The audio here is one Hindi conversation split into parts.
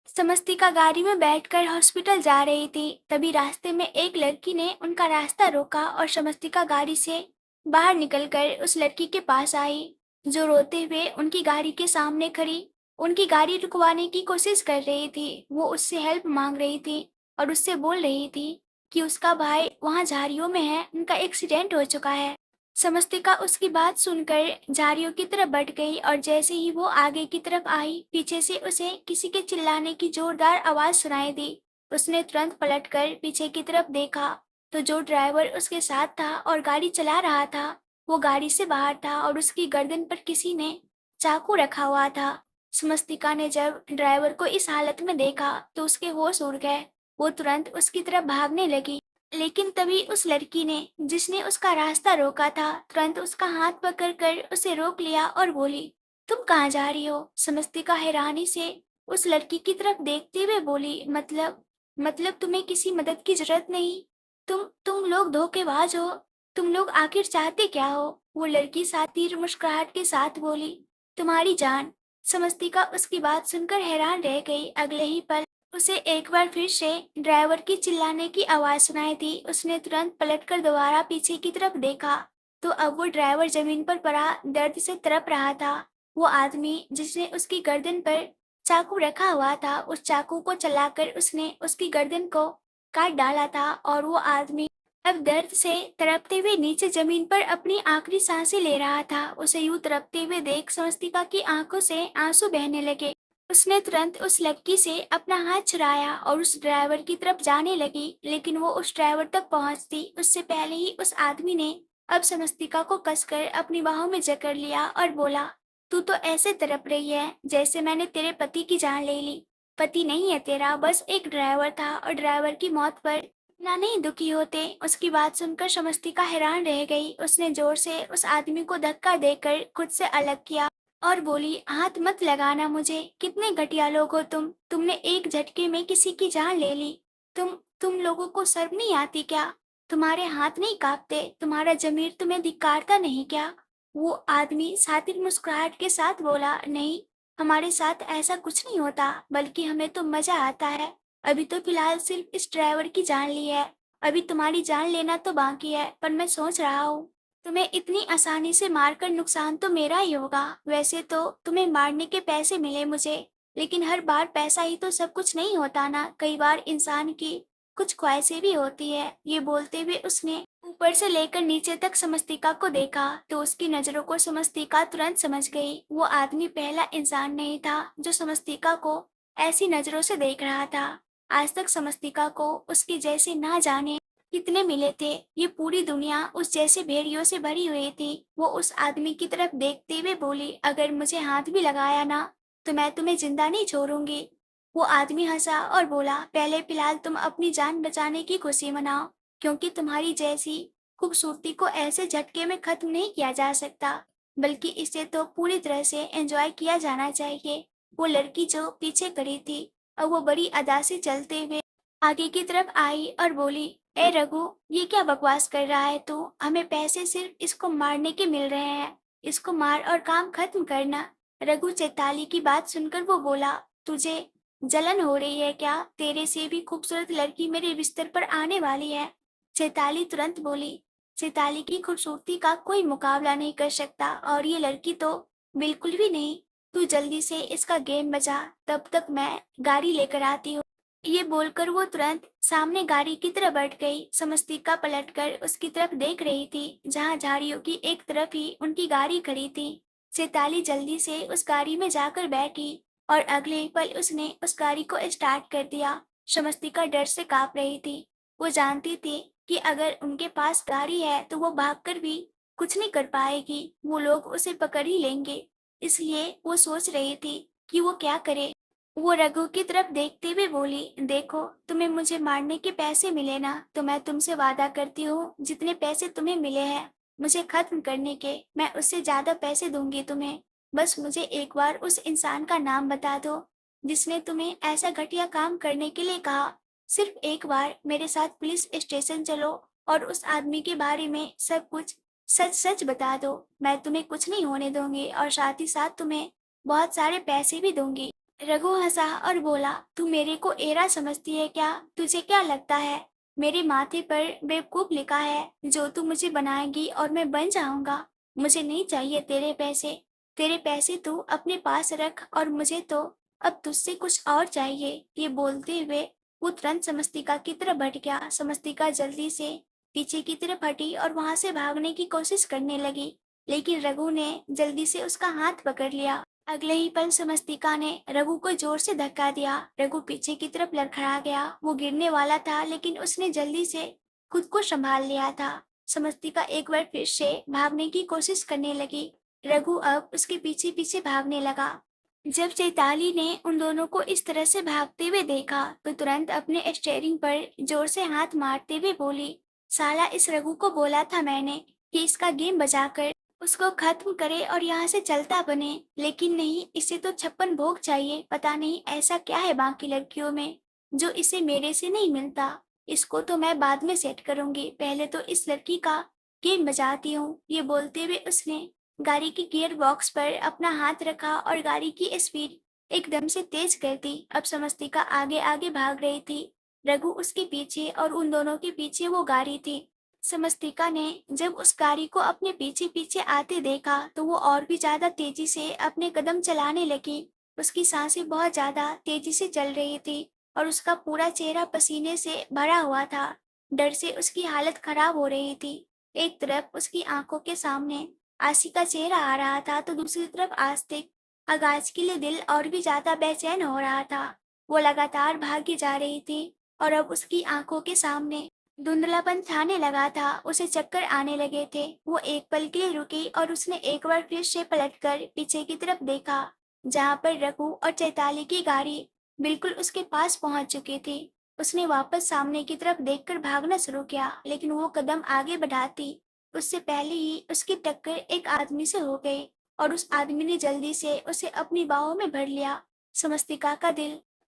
समस्तिका गाड़ी में बैठकर हॉस्पिटल जा रही थी। तभी रास्ते में एक लड़की ने उनका रास्ता रोका और समस्तिका गाड़ी से बाहर निकलकर उस लड़की के पास आई, जो रोते हुए उनकी गाड़ी के सामने खड़ी उनकी गाड़ी रुकवाने की कोशिश कर रही थी। वो उससे हेल्प मांग रही थी और उससे बोल रही थी कि उसका भाई वहाँ झाड़ियों में है, उनका एक्सीडेंट हो चुका है। समस्तिका उसकी बात सुनकर झाड़ियों की तरफ बढ़ गई और जैसे ही वो आगे की तरफ आई, पीछे से उसे किसी के चिल्लाने की जोरदार आवाज सुनाई दी। उसने तुरंत पलटकर पीछे की तरफ देखा, तो जो ड्राइवर उसके साथ था और गाड़ी चला रहा था, वो गाड़ी से बाहर था और उसकी गर्दन पर किसी ने चाकू रखा हुआ था। समस्तिका ने जब ड्राइवर को इस हालत में देखा, तो उसके होश उड़ गए। वो तुरंत उसकी तरफ भागने लगी, लेकिन तभी उस लड़की ने, जिसने उसका रास्ता रोका था, तुरंत उसका हाथ पकड़कर उसे रोक लिया और बोली, तुम कहाँ जा रही हो? समस्तिका हैरानी से उस लड़की की तरफ देखते हुए बोली, मतलब तुम्हें किसी मदद की जरूरत नहीं। तुम लोग धोखेबाज हो। तुम लोग आखिर चाहते क्या हो? वो लड़की साथी मुस्कुराहट के साथ बोली, तुम्हारी जान। समस्तिका उसकी बात सुनकर हैरान रह गई। अगले ही पल उसे एक बार फिर से ड्राइवर की चिल्लाने की आवाज सुनाई दी। उसने तुरंत पलटकर दोबारा पीछे की तरफ देखा, तो अब वो ड्राइवर जमीन पर पड़ा दर्द से तड़प रहा था। वो आदमी जिसने उसकी गर्दन पर चाकू रखा हुआ था, उस चाकू को चलाकर उसने उसकी गर्दन को काट डाला था और वो आदमी अब दर्द से तड़पते हुए नीचे जमीन पर अपनी आखिरी सांसें ले रहा था। उसे यूं तड़पते हुए देख समस्तिका की आंखों से आंसू बहने लगे। उसने तुरंत उस लड़की से अपना हाथ छुड़ाया और उस ड्राइवर की तरफ जाने लगी, लेकिन वो उस ड्राइवर तक पहुंचती उससे पहले ही उस आदमी ने अब समस्तिका को कसकर अपनी बाहों में जकड़ लिया और बोला, तू तो ऐसे तड़प रही है जैसे मैंने तेरे पति की जान ले ली। पति नहीं है तेरा, बस एक ड्राइवर था और ड्राइवर की मौत पर इतना नहीं दुखी होते। उसकी बात सुनकर समस्तिका हैरान रह गई। उसने जोर से उस आदमी को धक्का देकर खुद से अलग किया और बोली, हाथ मत लगाना मुझे। कितने घटिया लोग हो तुमने एक झटके में किसी की जान ले ली। तुम लोगों को शर्म नहीं आती क्या? तुम्हारे हाथ नहीं कांपते? तुम्हारा जमीर तुम्हें धिक्कारता नहीं क्या? वो आदमी सातिर मुस्कुराहट के साथ बोला, नहीं, हमारे साथ ऐसा कुछ नहीं होता, बल्कि हमें तो मजा आता है। अभी तो फिलहाल सिर्फ इस ड्राइवर की जान ली है। अभी तुम्हारी जान लेना तो बाकी है, पर मैं सोच रहा हूँ तुम्हें इतनी आसानी से मारकर नुकसान तो मेरा ही होगा। वैसे तो तुम्हें मारने के पैसे मिले मुझे, लेकिन हर बार पैसा ही तो सब कुछ नहीं होता ना। कई बार इंसान की कुछ ख्वाहिशें भी होती है। ये बोलते हुए उसने ऊपर से लेकर नीचे तक समस्तिका को देखा, तो उसकी नजरों को समस्तिका तुरंत समझ गई। वो आदमी पहला इंसान नहीं था जो समस्तिका को ऐसी नजरों से देख रहा था। आज तक समस्तिका को उसके जैसे ना जाने कितने मिले थे। ये पूरी दुनिया उस जैसे भेड़ियों से भरी हुई थी। वो उस आदमी की तरफ देखते हुए बोली, अगर मुझे हाथ भी लगाया ना, तो मैं तुम्हें जिंदा नहीं छोड़ूंगी। वो आदमी हंसा और बोला, पहले फिलहाल तुम अपनी जान बचाने की खुशी मनाओ, क्योंकि तुम्हारी जैसी खूबसूरती को ऐसे झटके में खत्म नहीं किया जा सकता, बल्कि इसे तो पूरी तरह से एंजॉय किया जाना चाहिए। वो लड़की जो पीछे खड़ी थी, अब वो बड़ी अदा से चलते हुए आगे की तरफ आई और बोली, ए रघु, ये क्या बकवास कर रहा है तू? हमें पैसे सिर्फ इसको मारने के मिल रहे हैं। इसको मार और काम खत्म करना। रघु चैताली की बात सुनकर वो बोला, तुझे जलन हो रही है क्या? तेरे से भी खूबसूरत लड़की मेरे बिस्तर पर आने वाली है। चैताली तुरंत बोली, चैताली की खूबसूरती का कोई मुकाबला नहीं कर सकता, और ये लड़की तो बिल्कुल भी नहीं। तू जल्दी से इसका गेम बजा, तब तक मैं गाड़ी लेकर आती हूँ। ये बोलकर वो तुरंत सामने गाड़ी की तरफ बढ़ गई। समस्तिका पलटकर उसकी तरफ देख रही थी, जहाँ झाड़ियों की एक तरफ ही उनकी गाड़ी खड़ी थी। चैताली जल्दी से उस गाड़ी में जाकर बैठी और अगले ही पल उसने उस गाड़ी को स्टार्ट कर दिया। समस्तिका डर से कांप रही थी। वो जानती थी कि अगर उनके पास गाड़ी है तो वो भागकर भी कुछ नहीं कर पाएगी, वो लोग उसे पकड़ ही लेंगे। इसलिए वो सोच रही थी कि वो क्या करे। वो रघु की तरफ देखते हुए बोली, देखो, तुम्हें मुझे मारने के पैसे मिले ना, तो मैं तुमसे वादा करती हूँ, जितने पैसे तुम्हें मिले हैं मुझे खत्म करने के, मैं उससे ज्यादा पैसे दूंगी तुम्हें। बस मुझे एक बार उस इंसान का नाम बता दो जिसने तुम्हें ऐसा घटिया काम करने के लिए कहा। सिर्फ एक बार मेरे साथ पुलिस स्टेशन चलो और उस आदमी के बारे में सब कुछ सच सच बता दो। मैं तुम्हें कुछ नहीं होने दूंगी और साथ ही साथ तुम्हें बहुत सारे पैसे भी दूंगी। रघु हंसा और बोला, तू मेरे को एरा समझती है क्या? तुझे क्या लगता है मेरे माथे पर बेवकूफ लिखा है जो तू मुझे बनाएगी और मैं बन जाऊंगा? मुझे नहीं चाहिए तेरे पैसे तू अपने पास रख, और मुझे तो अब तुझसे कुछ और चाहिए। ये बोलते हुए वो तुरंत समस्तिका की तरफ बढ़ गया। समस्तिका जल्दी से पीछे की तरफ हटी और वहां से भागने की कोशिश करने लगी, लेकिन रघु ने जल्दी से उसका हाथ पकड़ लिया। अगले ही पल समस्तिका ने रघु को जोर से धक्का दिया। रघु पीछे की तरफ लड़खड़ा गया। वो गिरने वाला था, लेकिन उसने जल्दी से खुद को संभाल लिया था। समस्तिका एक बार फिर से भागने की कोशिश करने लगी। रघु अब उसके पीछे पीछे भागने लगा। जब चैताली ने उन दोनों को इस तरह से भागते हुए देखा, तो तुरंत अपने स्टीयरिंग पर जोर से हाथ मारते हुए बोली, साला, इस रघु को बोला था मैंने कि इसका गेम बजाकर उसको खत्म करे और यहाँ से चलता बने, लेकिन नहीं, इसे तो 56 भोग चाहिए। पता नहीं ऐसा क्या है बाकी लड़कियों में जो इसे मेरे से नहीं मिलता। इसको तो मैं बाद में सेट करूंगी, पहले तो इस लड़की का गेम बजाती हूँ। ये बोलते हुए उसने गाड़ी की गियर बॉक्स पर अपना हाथ रखा और गाड़ी की स्पीड एकदम से तेज कर दी। अब समस्तिका आगे आगे भाग रही थी, रघु उसके पीछे, और उन दोनों के पीछे वो गाड़ी थी। समस्तिका ने जब उस गाड़ी को अपने पीछे पीछे आते देखा, तो वो और भी ज्यादा तेजी से अपने कदम चलाने लगी। उसकी सांसें बहुत ज्यादा तेजी से चल रही थी और उसका पूरा चेहरा पसीने से भरा हुआ था। डर से उसकी हालत खराब हो रही थी। एक तरफ उसकी आंखों के सामने आशी का चेहरा आ रहा था, तो दूसरी तरफ आस्तिक आगाज के लिए दिल और भी ज्यादा बेचैन हो रहा था। वो लगातार भागी जा रही थी और अब उसकी आंखों के सामने धुंधलापन छाने लगा था। उसे चक्कर आने लगे थे। वो एक पल के लिए रुकी और उसने एक बार फिर से पलटकर पीछे की तरफ देखा, जहां पर रघु और चैताली की गाड़ी बिल्कुल उसके पास पहुंच चुकी थी। उसने वापस सामने की तरफ देखकर भागना शुरू किया, लेकिन वो कदम आगे बढ़ाती उससे पहले ही उसकी टक्कर एक आदमी से हो गई और उस आदमी ने जल्दी से उसे अपनी बाहों में भर लिया। समस्तिका का दिल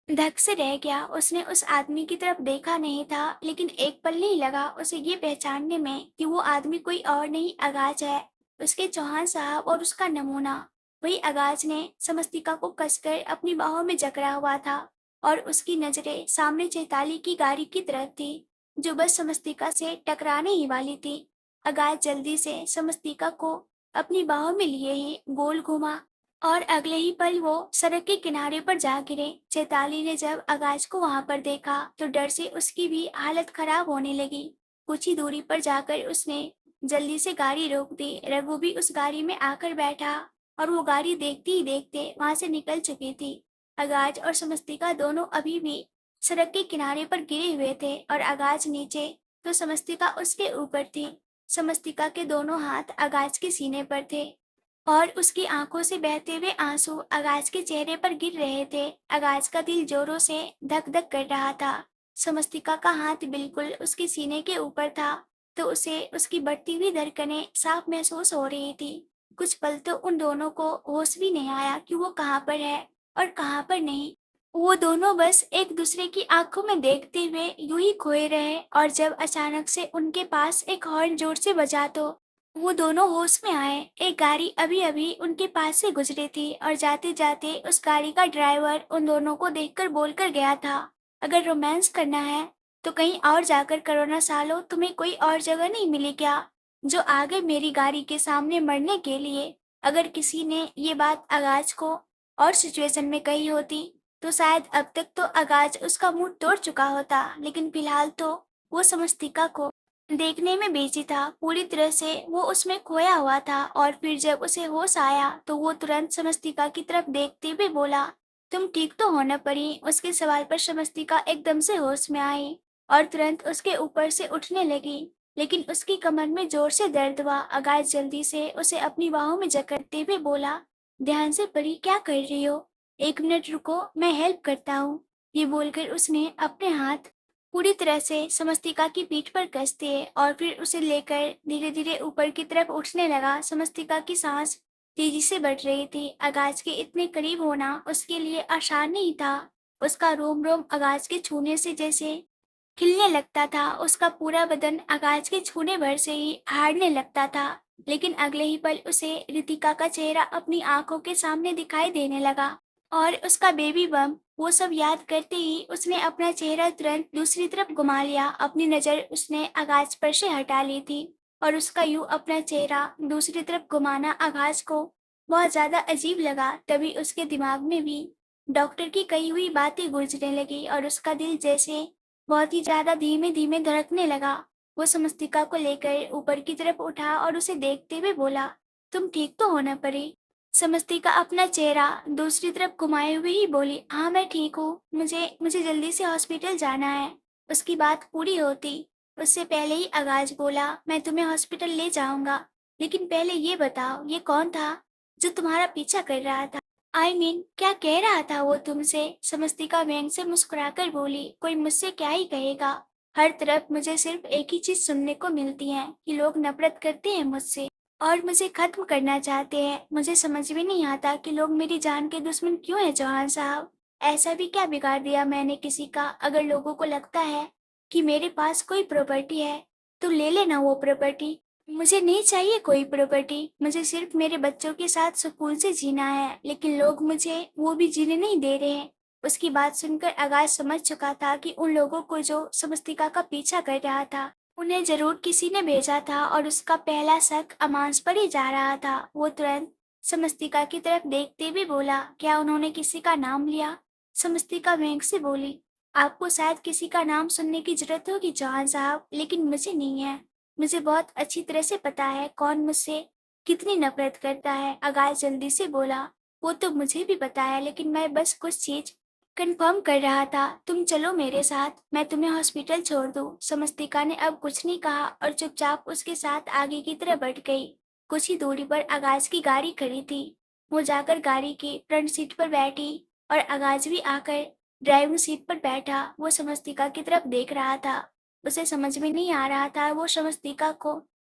धक से रह गया। उसने उस आदमी की तरफ देखा नहीं था, लेकिन एक पल नहीं लगा उसे ये पहचानने में कि वो आदमी कोई और नहीं, आगाज है, उसके चौहान साहब और उसका नमूना। वही आगाज ने समस्तिका को कसकर अपनी बाहों में जकड़ा हुआ था और उसकी नजरें सामने चैताली की गाड़ी की तरफ थी, जो बस समस्तिका से टकराने ही वाली थी। आगाज जल्दी से समस्तिका को अपनी बाहों में लिए ही गोल घुमा और अगले ही पल वो सड़क के किनारे पर जा गिरे। चैताली ने जब आगाज को वहां पर देखा, तो डर से उसकी भी हालत खराब होने लगी। कुछ ही दूरी पर जाकर उसने जल्दी से गाड़ी रोक दी। रघु भी उस गाड़ी में आकर बैठा और वो गाड़ी देखते ही देखते वहां से निकल चुकी थी। आगाज और समस्तिका दोनों अभी भी सड़क के किनारे पर गिरे हुए थे और आगाज नीचे तो समस्तिका उसके ऊपर थी। समस्तिका के दोनों हाथ आगाज के सीने पर थे और उसकी आंखों से बहते हुए आंसू आगाज के चेहरे पर गिर रहे थे। आगाज का दिल जोरों से धक धक कर रहा था। समस्तिका का हाथ बिल्कुल उसके सीने के ऊपर था, तो उसे उसकी बढ़ती हुई धड़कनें साफ महसूस हो रही थी। कुछ पल तो उन दोनों को होश भी नहीं आया कि वो कहाँ पर है और कहाँ पर नहीं। वो दोनों बस एक दूसरे की आंखों में देखते हुए यूं ही खोए रहे, और जब अचानक से उनके पास एक हॉर्न जोर से बजा, तो वो दोनों होश में आए। एक गाड़ी अभी अभी उनके पास से गुजरी थी और जाते जाते उस गाड़ी का ड्राइवर उन दोनों को देखकर बोलकर गया था, अगर रोमांस करना है तो कहीं और जाकर करो ना सालो, तुम्हें कोई और जगह नहीं मिली क्या जो आगे मेरी गाड़ी के सामने मरने के लिए? अगर किसी ने ये बात आगाज को और सिचुएशन में कही होती, तो शायद अब तक तो आगाज उसका मुंह तोड़ चुका होता, लेकिन फिलहाल तो वो समस्तिका को देखने में बेची था। पूरी तरह से वो उसमें खोया हुआ था। और फिर जब उसे होश आया, तो वो तुरंत समस्तिका की तरफ देखते हुए बोला, तुम ठीक तो हो ना परी? उसके सवाल पर समस्तिका एकदम से होश में आई और तुरंत उसके ऊपर से उठने लगी, लेकिन उसकी कमर में जोर से दर्द हुआ। आगाज जल्दी से उसे अपनी बाहों में जकड़ते हुए बोला, ध्यान से परी, क्या कर रही हो? एक मिनट रुको, मैं हेल्प करता हूँ। ये बोलकर उसने अपने हाथ पूरी तरह से समस्तिका की पीठ पर कस दिए और फिर उसे लेकर धीरे धीरे ऊपर की तरफ उठने लगा। समस्तिका की सांस तेजी से बढ़ रही थी। आगाज के इतने करीब होना उसके लिए आसान नहीं था। उसका रोम रोम आगाज के छूने से जैसे खिलने लगता था। उसका पूरा बदन आगाज के छूने भर से ही हारने लगता था। लेकिन अगले ही पल उसे रितिका का चेहरा अपनी आंखों के सामने दिखाई देने लगा। और उसका बेबी बम, वो सब याद करते ही उसने अपना चेहरा तुरंत दूसरी तरफ घुमा लिया। अपनी नज़र उसने आगाज पर से हटा ली थी और उसका यूं अपना चेहरा दूसरी तरफ घुमाना आगाज को बहुत ज़्यादा अजीब लगा। तभी उसके दिमाग में भी डॉक्टर की कही हुई बातें गूंजने लगी और उसका दिल जैसे बहुत ही ज़्यादा धीमे धीमे धड़कने लगा। वो समस्तिका को लेकर ऊपर की तरफ उठा और उसे देखते हुए बोला, तुम ठीक तो हो ना परी? समस्तिका अपना चेहरा दूसरी तरफ घुमाए हुए ही बोली, हाँ मैं ठीक हूँ, मुझे मुझे जल्दी से हॉस्पिटल जाना है। उसकी बात पूरी होती उससे पहले ही आगाज बोला, मैं तुम्हें हॉस्पिटल ले जाऊंगा, लेकिन पहले ये बताओ ये कौन था जो तुम्हारा पीछा कर रहा था? क्या कह रहा था वो तुमसे? समस्तिका व्यंग से मुस्कुराकर बोली, कोई मुझसे क्या ही कहेगा। हर तरफ मुझे सिर्फ एक ही चीज सुनने को मिलती है कि लोग नफरत करते हैं मुझसे और मुझे खत्म करना चाहते हैं। मुझे समझ में नहीं आता कि लोग मेरी जान के दुश्मन क्यों हैं चौहान साहब। ऐसा भी क्या बिगाड़ दिया मैंने किसी का? अगर लोगों को लगता है कि मेरे पास कोई प्रॉपर्टी है तो ले लेना वो प्रॉपर्टी। मुझे नहीं चाहिए कोई प्रॉपर्टी, मुझे सिर्फ मेरे बच्चों के साथ सुकून से जीना है, लेकिन लोग मुझे वो भी जीने नहीं दे रहे हैं। उसकी बात सुनकर आगाज समझ चुका था कि उन लोगों को जो समस्तिका का पीछा कर रहा था उन्हें जरूर किसी ने भेजा था और उसका पहला शक अमांस पर ही जा रहा था। वो तुरंत समस्तिका की तरफ देखते हुए बोला, क्या उन्होंने किसी का नाम लिया? समस्तिका बैंक से बोली, आपको शायद किसी का नाम सुनने की जरूरत होगी चौहान साहब, लेकिन मुझे नहीं है। मुझे बहुत अच्छी तरह से पता है कौन मुझसे कितनी नफरत करता है। आगाज जल्दी से बोला, वो तो मुझे भी पता है, लेकिन मैं बस कुछ चीज कंफर्म कर रहा था। तुम चलो मेरे साथ, मैं तुम्हें हॉस्पिटल छोड़ दूँ। समस्तिका ने अब कुछ नहीं कहा और चुपचाप उसके साथ आगे की तरफ बढ़ गई। कुछ ही दूरी पर आगाज की गाड़ी खड़ी थी। वो जाकर गाड़ी की फ्रंट सीट पर बैठी और आगाज भी आकर ड्राइविंग सीट पर बैठा। वो समस्तिका की तरफ देख रहा था। उसे समझ में नहीं आ रहा था वो समस्तिका को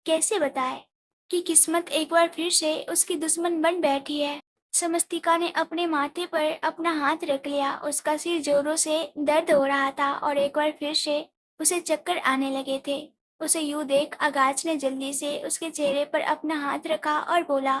कैसे बताए कि किस्मत एक बार फिर से उसकी दुश्मन बन बैठी है। समस्तिका ने अपने माथे पर अपना हाथ रख लिया। उसका सिर जोरों से दर्द हो रहा था और एक बार फिर से उसे चक्कर आने लगे थे। उसे यूं देख आगाज ने जल्दी से उसके चेहरे पर अपना हाथ रखा और बोला,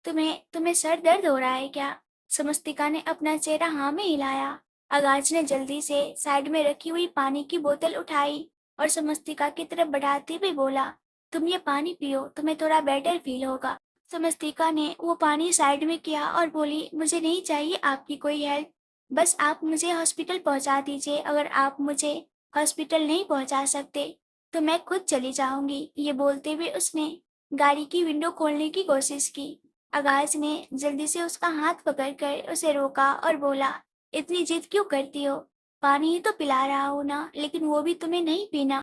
तुम्हें तुम्हें सर दर्द हो रहा है क्या? समस्तिका ने अपना चेहरा हाँ में हिलाया। आगाज ने जल्दी से साइड में रखी हुई पानी की बोतल उठाई और समस्तिका की तरफ बढ़ाते हुए बोला, तुम ये पानी पियो, तुम्हें थोड़ा बेटर फील होगा। समस्तिका ने वो पानी साइड में किया और बोली, मुझे नहीं चाहिए आपकी कोई हेल्प, बस आप मुझे हॉस्पिटल पहुंचा दीजिए। अगर आप मुझे हॉस्पिटल नहीं पहुंचा सकते तो मैं खुद चली जाऊंगी। ये बोलते हुए उसने गाड़ी की विंडो खोलने की कोशिश की। आगाज ने जल्दी से उसका हाथ पकड़कर उसे रोका और बोला, इतनी जिद क्यों करती हो? पानी ही तो पिला रहा हूं ना, लेकिन वो भी तुम्हें नहीं पीना।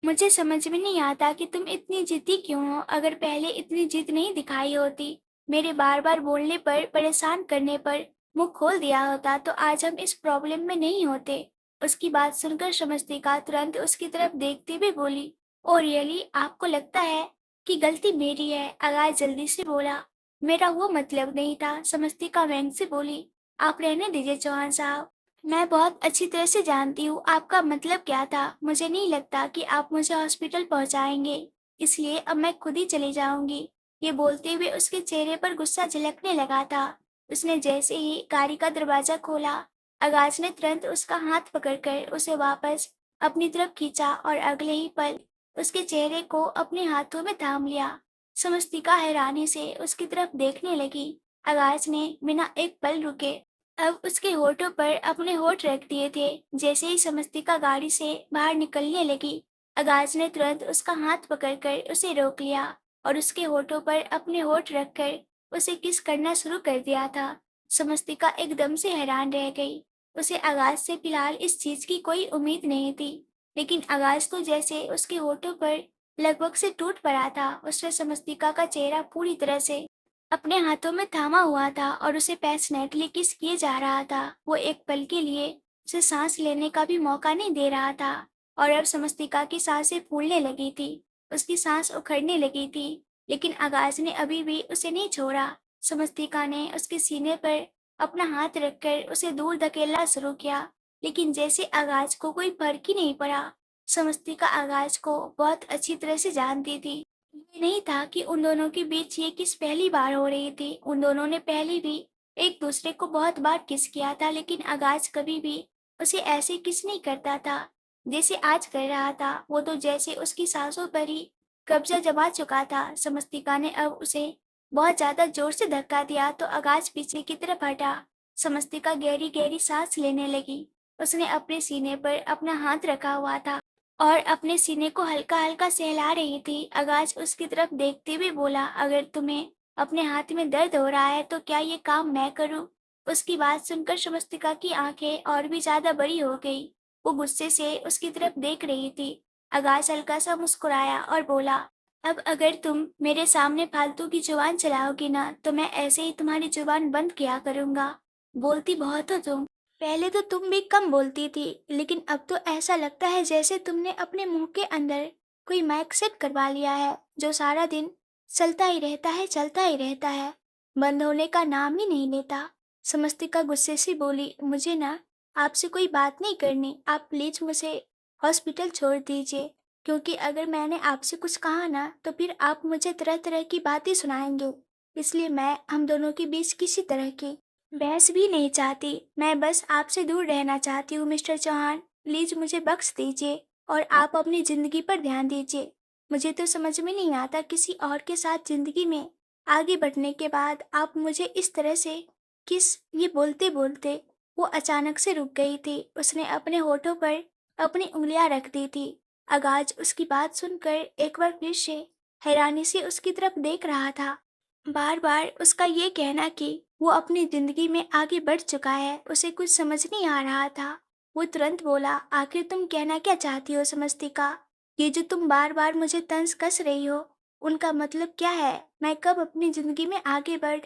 मुझे समझ में नहीं आता कि तुम इतनी जिद्दी क्यों हो। अगर पहले इतनी जिद नहीं दिखाई होती, मेरे बार बार बोलने पर, परेशान करने पर मुंह खोल दिया होता तो आज हम इस प्रॉब्लम में नहीं होते। उसकी बात सुनकर समस्तिका तुरंत उसकी तरफ देखते हुए बोली, ओ रियली, आपको लगता है कि गलती मेरी है? आगाज जल्दी से बोला, मेरा वो मतलब नहीं था। समस्तिका व्यंग से बोली, आप रहने दीजिए चौहान साहब, मैं बहुत अच्छी तरह से जानती हूँ आपका मतलब क्या था। मुझे नहीं लगता कि आप मुझे हॉस्पिटल पहुँचाएंगे, इसलिए अब मैं खुद ही चली जाऊंगी। ये बोलते हुए उसके चेहरे पर गुस्सा झलकने लगा था। उसने जैसे ही गाड़ी का दरवाजा खोला, आगाज ने तुरंत उसका हाथ पकड़कर उसे वापस अपनी तरफ खींचा और अगले ही पल उसके चेहरे को अपने हाथों में थाम लिया। समस्तिका हैरानी से उसकी तरफ देखने लगी। आगाज ने बिना एक पल रुके अब उसके होठों पर अपने होठ रख दिए थे। जैसे ही समस्तिका गाड़ी से बाहर निकलने लगी, आगाज ने तुरंत उसका हाथ पकड़कर उसे रोक लिया और उसके होठों पर अपने होठ रखकर उसे किस करना शुरू कर दिया था। समस्तिका एकदम से हैरान रह गई। उसे आगाज से फिलहाल इस चीज की कोई उम्मीद नहीं थी, लेकिन आगाज तो जैसे उसके होठों पर लगभग से टूट पड़ा था। उसने समस्तिका का चेहरा पूरी तरह से अपने हाथों में थामा हुआ था और उसे पैशनेटली किस किए जा रहा था। वो एक पल के लिए उसे सांस लेने का भी मौका नहीं दे रहा था और अब समस्तिका की सांसें फूलने लगी थी। उसकी सांस उखड़ने लगी थी, लेकिन आगाज ने अभी भी उसे नहीं छोड़ा। समस्तिका ने उसके सीने पर अपना हाथ रखकर उसे दूर धकेलना शुरू किया, लेकिन जैसे आगाज को कोई फर्क ही नहीं पड़ा। समस्तिका आगाज को बहुत अच्छी तरह से जानती थी। ये नहीं था कि उन दोनों के बीच ये किस पहली बार हो रही थी। उन दोनों ने पहले भी एक दूसरे को बहुत बार किस किया था, लेकिन आगाज कभी भी उसे ऐसे किस नहीं करता था जैसे आज कर रहा था। वो तो जैसे उसकी सांसों पर ही कब्जा जमा चुका था। समस्तिका ने अब उसे बहुत ज्यादा जोर से धक्का दिया तो आगाज पीछे की तरफ हटा। समस्तिका गहरी गहरी सांस लेने लगी। उसने अपने सीने पर अपना हाथ रखा हुआ था और अपने सीने को हल्का हल्का सहला रही थी। आगाज उसकी तरफ देखते हुए बोला, अगर तुम्हें अपने हाथ में दर्द हो रहा है तो क्या ये काम मैं करूं? उसकी बात सुनकर शमस्तिका की आंखें और भी ज्यादा बड़ी हो गई। वो गुस्से से उसकी तरफ देख रही थी। आगाज हल्का सा मुस्कुराया और बोला, अब अगर तुम मेरे सामने फालतू की जुबान चलाओगी ना तो मैं ऐसे ही तुम्हारी जुबान बंद किया करूंगा। बोलती बहुत हो तुम। पहले तो तुम भी कम बोलती थी, लेकिन अब तो ऐसा लगता है जैसे तुमने अपने मुंह के अंदर कोई माइक सेट करवा लिया है, जो सारा दिन चलता ही रहता है, चलता ही रहता है, बंद होने का नाम ही नहीं लेता। समस्तिका गुस्से से बोली, मुझे ना आपसे कोई बात नहीं करनी। आप प्लीज मुझे हॉस्पिटल छोड़ दीजिए, क्योंकि अगर मैंने आपसे कुछ कहा ना तो फिर आप मुझे तरह तरह की बातें सुनाएंगे। इसलिए मैं हम दोनों के बीच किसी तरह की बहस भी नहीं चाहती। मैं बस आपसे दूर रहना चाहती हूँ मिस्टर चौहान। प्लीज मुझे बख्श दीजिए और आप अपनी जिंदगी पर ध्यान दीजिए। मुझे तो समझ में नहीं आता, किसी और के साथ जिंदगी में आगे बढ़ने के बाद आप मुझे इस तरह से किस। ये बोलते बोलते वो अचानक से रुक गई थी। उसने अपने होठों पर अपनी उंगलियां रख दी थी। आगाज उसकी बात सुनकर एक बार फिर से हैरानी से उसकी तरफ देख रहा था। बार बार उसका ये कहना कि वो अपनी जिंदगी में आगे बढ़ चुका है उसे कुछ समझ नहीं आ रहा था। वो तुरंत बोला, आखिर तुम कहना क्या चाहती हो समस्तिका? ये जो तुम बार बार मुझे तंज कस रही हो, उनका मतलब क्या है? मैं कब अपनी जिंदगी में आगे बढ़।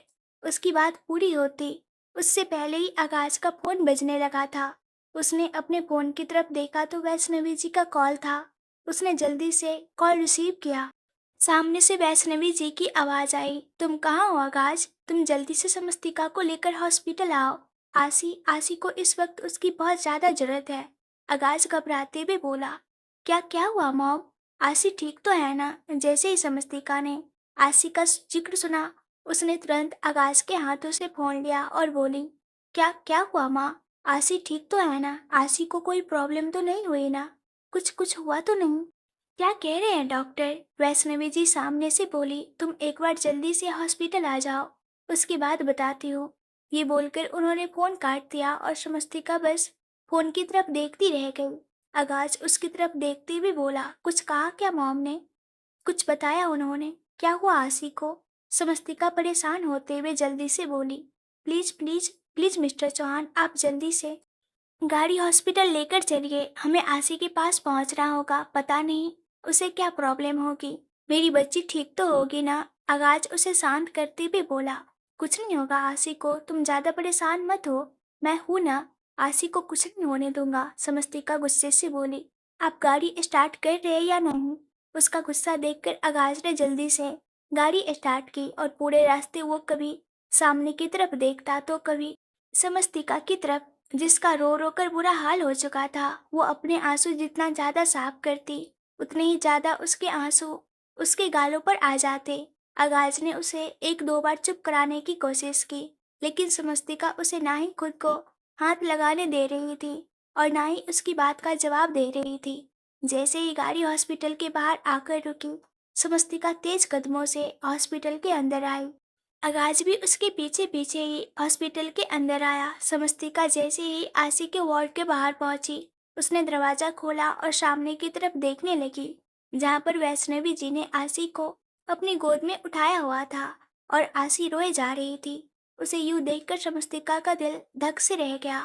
उसकी बात पूरी होती उससे पहले ही आकाश का फोन बजने लगा था। उसने अपने फोन की तरफ देखा तो वैष्णवी जी का कॉल था। उसने जल्दी से कॉल रिसीव किया। सामने से वैष्णवी जी की आवाज आई, तुम कहाँ हो आगाज? तुम जल्दी से समस्तिका को लेकर हॉस्पिटल आओ। आसी आसी को इस वक्त उसकी बहुत ज्यादा जरूरत है। आगाज घबराते हुए बोला, क्या क्या हुआ मॉम? आसी ठीक तो है ना? जैसे ही समस्तिका ने आसी का जिक्र सुना, उसने तुरंत आगाज के हाथों से फोन लिया और बोली, क्या क्या हुआ माँ? आसी ठीक तो है ना? आसी को कोई प्रॉब्लम तो नहीं हुई ना? कुछ कुछ हुआ तो नहीं? क्या कह रहे हैं डॉक्टर? वैष्णवी जी सामने से बोली, तुम एक बार जल्दी से हॉस्पिटल आ जाओ, उसके बाद बताती हूँ। ये बोलकर उन्होंने फोन काट दिया और समस्तिका बस फोन की तरफ देखती रह गई। आगाज उसकी तरफ देखते हुए बोला, कुछ कहा क्या मॉम ने? कुछ बताया उन्होंने? क्या हुआ आसी को? समस्तिका परेशान होते हुए जल्दी से बोली, please please please mister Chauhan, आप जल्दी से गाड़ी हॉस्पिटल लेकर चलिए। हमें आशी के पास पहुंचना होगा। पता नहीं उसे क्या प्रॉब्लम होगी। मेरी बच्ची ठीक तो होगी ना? आगाज उसे शांत करते हुए बोला, कुछ नहीं होगा आशी को, तुम ज्यादा परेशान मत हो। मैं हूं ना, आशी को कुछ नहीं होने दूंगा। समस्तिका गुस्से से बोली, आप गाड़ी स्टार्ट कर रहे हैं या नहीं? उसका गुस्सा देखकर आगाज ने जल्दी से गाड़ी स्टार्ट की और पूरे रास्ते वो कभी सामने की तरफ देखता तो कभी समस्तिका की तरफ, जिसका रो रो कर बुरा हाल हो चुका था। वो अपने आंसू जितना ज्यादा साफ करती, उतने ही ज्यादा उसके आंसू उसके गालों पर आ जाते। आगाज ने उसे एक दो बार चुप कराने की कोशिश की, लेकिन समस्तिका उसे ना ही खुद को हाथ लगाने दे रही थी और ना ही उसकी बात का जवाब दे रही थी। जैसे ही गाड़ी हॉस्पिटल के बाहर आकर रुकी, समस्तिका तेज कदमों से हॉस्पिटल के अंदर आई। आगाज भी उसके पीछे पीछे ही हॉस्पिटल के अंदर आया। समस्तिका जैसे ही आशी के वार्ड के बाहर पहुंची, उसने दरवाजा खोला और सामने की तरफ देखने लगी, जहां पर वैष्णवी जी ने आशी को अपनी गोद में उठाया हुआ था और आशी रोए जा रही थी। उसे यूं देखकर समस्तिका का दिल धक से रह गया।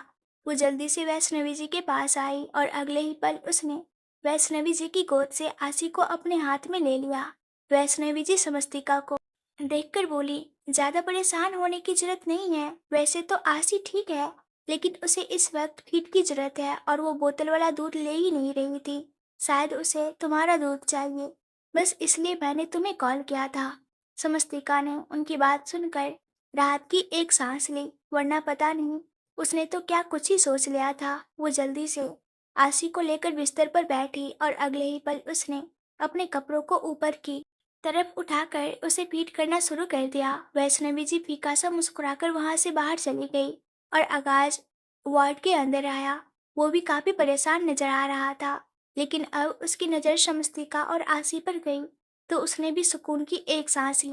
वो जल्दी से वैष्णवी जी के पास आई और अगले ही पल उसने वैष्णवी जी की गोद से आशी को अपने हाथ में ले लिया। वैष्णवी जी समस्तिका को देखकर बोली, ज्यादा परेशान होने की जरूरत नहीं है। वैसे तो आशी ठीक है, लेकिन उसे इस वक्त फीड की जरूरत है और वो बोतल वाला दूध ले ही नहीं रही थी। शायद उसे तुम्हारा दूध चाहिए, बस इसलिए मैंने तुम्हें कॉल किया था। समस्तिका ने उनकी बात सुनकर राहत की एक सांस ली, वरना पता नहीं उसने तो क्या कुछ ही सोच लिया था। वो जल्दी से आशी को लेकर बिस्तर पर बैठी और अगले ही पल उसने अपने कपड़ों को ऊपर की तरफ उठाकर उसे पीट करना शुरू कर दिया। वैष्णवी जी फीका सा मुस्कुराकर वहां से बाहर चली गई और आगाज वार्ड के अंदर आया। वो भी काफी परेशान नजर आ रहा था, लेकिन अब उसकी नजर शमस्तिका और आसी पर गई तो उसने भी सुकून की एक सांस ली।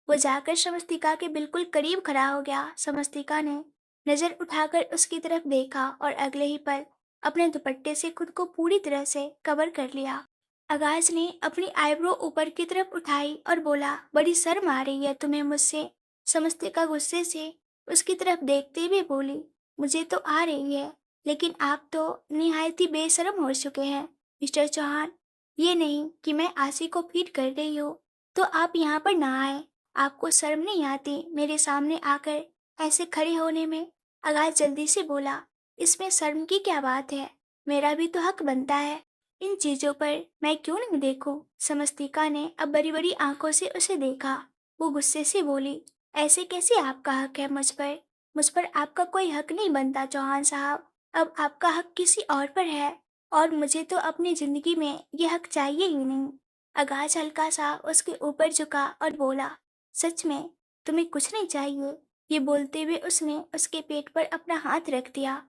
वो जाकर शमस्तिका के बिल्कुल करीब खड़ा हो गया। शमस्तिका ने नजर उठाकर उसकी तरफ देखा और अगले ही पल अपने दुपट्टे से खुद को पूरी तरह से कवर कर लिया। आगाज ने अपनी आईब्रो ऊपर की तरफ उठाई और बोला, बड़ी शर्म आ रही है तुम्हें मुझसे? समस्तिका गुस्से से उसकी तरफ देखते हुए बोली, मुझे तो आ रही है, लेकिन आप तो निहायत ही बेशर्म हो चुके हैं मिस्टर चौहान। ये नहीं कि मैं आशी को फीड कर रही हूँ तो आप यहाँ पर ना आए। आपको शर्म नहीं आती मेरे सामने आकर ऐसे खड़े होने में? आगाज जल्दी से बोला, इसमें शर्म की क्या बात है? मेरा भी तो हक बनता है इन चीजों पर, मैं क्यों नहीं देखूं? समस्तिका ने अब बड़ी बड़ी आंखों से उसे देखा। वो गुस्से से बोली, ऐसे कैसे आपका हक है मुझ पर? मुझ पर आपका कोई हक नहीं बनता चौहान साहब। अब आपका हक किसी और पर है और मुझे तो अपनी जिंदगी में ये हक चाहिए ही नहीं। आगाज हल्का सा उसके ऊपर झुका और बोला, सच में तुम्हें कुछ नहीं चाहिए? ये बोलते हुए उसने उसके पेट पर अपना हाथ रख दिया।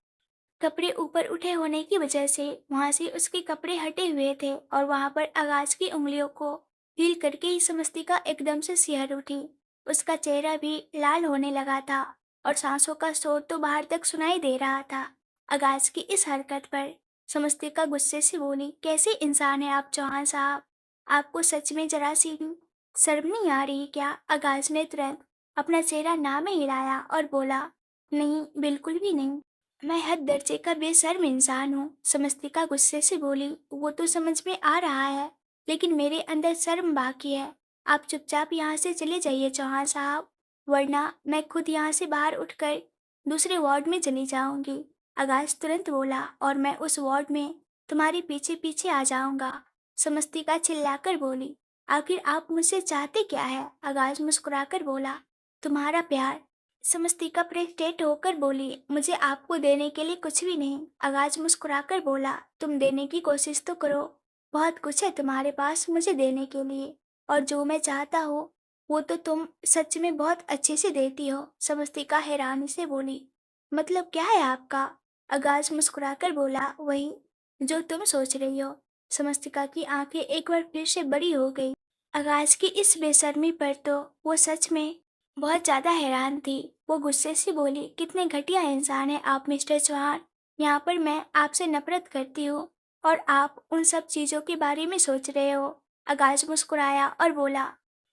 कपड़े ऊपर उठे होने की वजह से वहां से उसके कपड़े हटे हुए थे और वहां पर आगाज की उंगलियों को फील करके ही समस्तिका एकदम से सिहर उठी। उसका चेहरा भी लाल होने लगा था और सांसों का शोर तो बाहर तक सुनाई दे रहा था। आगाज की इस हरकत पर समस्तिका गुस्से से बोली, कैसे इंसान है आप चौहान साहब? आपको सच में जरा सी भी शर्म नहीं आ रही क्या? आगाज ने तुरंत अपना चेहरा ना में हिलाया और बोला, नहीं बिल्कुल भी नहीं, मैं हद दर्जे का बेशर्म इंसान हूँ। समस्तिका गुस्से से बोली, वो तो समझ में आ रहा है, लेकिन मेरे अंदर शर्म बाकी है। आप चुपचाप यहाँ से चले जाइए चौहान साहब, वरना मैं खुद यहाँ से बाहर उठकर दूसरे वार्ड में चली जाऊंगी। आगाज तुरंत बोला, और मैं उस वार्ड में तुम्हारे पीछे पीछे आ जाऊंगा। समस्तिका चिल्लाकर बोली, आखिर आप मुझसे चाहते क्या है? आगाज मुस्कुराकर बोला, तुम्हारा प्यार। समस्तिका फ्रस्ट्रेट होकर बोली, मुझे आपको देने के लिए कुछ भी नहीं। आगाज मुस्कुराकर बोला, तुम देने की कोशिश तो करो, बहुत कुछ है तुम्हारे पास मुझे देने के लिए, और जो मैं चाहता हूँ वो तो तुम सच में बहुत अच्छे से देती हो। समस्तिका हैरानी से बोली, मतलब क्या है आपका? आगाज मुस्कुराकर बोला, वही जो तुम सोच रही हो। समस्तिका की आंखें एक बार फिर से बड़ी हो गई। आगाज की इस बेशर्मी पर तो वो सच में बहुत ज्यादा हैरान थी। वो गुस्से से बोली, कितने घटिया इंसान है आप मिस्टर चौहान। यहाँ पर मैं आपसे नफरत करती हूँ और आप उन सब चीजों के बारे में सोच रहे हो। आगाज मुस्कुराया और बोला,